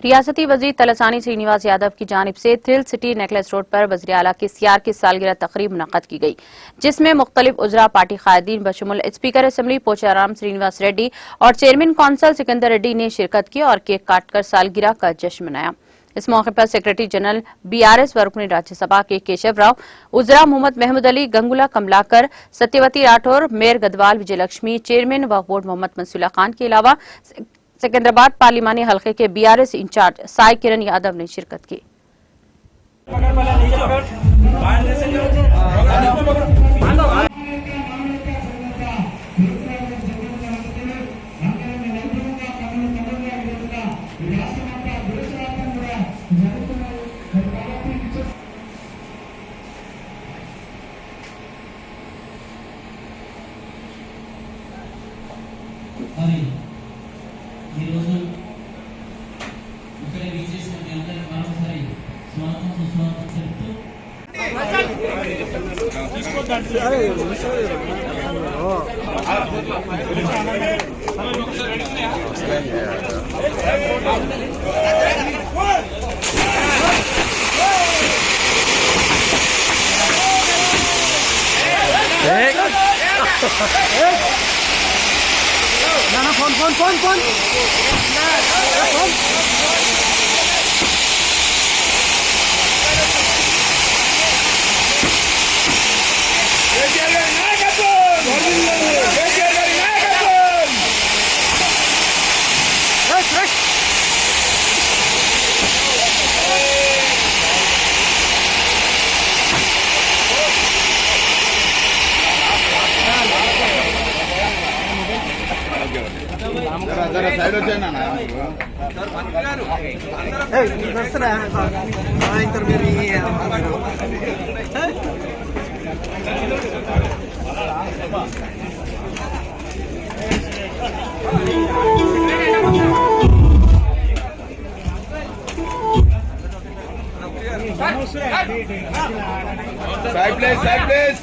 रियासती वजीर तलसानी श्रीनिवास यादव की जानिब से थ्रिल सिटी नेकलेस रोड पर वज़ीर आला के सीआर की सालगिरह तकरीब मुनक़्क़द की गई, जिसमें मुख्तलिफ उज़रा पार्टी कायदीन बशमुल स्पीकर असम्बली पोचाराम श्रीनिवास रेड्डी और चेयरमैन कौंसल सिकंदर रेड्डी ने शिरकत की और केक काटकर सालगिरह का जश्न मनाया। इस मौके पर सेक्रेटरी जनरल बीआरएस व रुकन राज्यसभा के केशव राव, उज़रा मोहम्मद महमूद अली, गंगुला कमलाकर, सत्यवती राठौर, मेयर गदवाल विजयलक्ष्मी, चेयरमैन वक्फ बोर्ड मोहम्मद मंसूला खान के अलावा सिकंदराबाद पार्लिमानी हल्के के बीआरएस इंचार्ज साई किरण यादव ने शिरकत की। ఈ రోజు ఇక్కడ విజేసిన మీ అందరికీ మరోసారి స్వాగతం సుస్వాగతం చెప్తూ फोन जरा साइड వచ్చేనా సార్ మంత్రి గారు అందరూ వస్తారా ఇంటర్ మీరు साइड प्लीज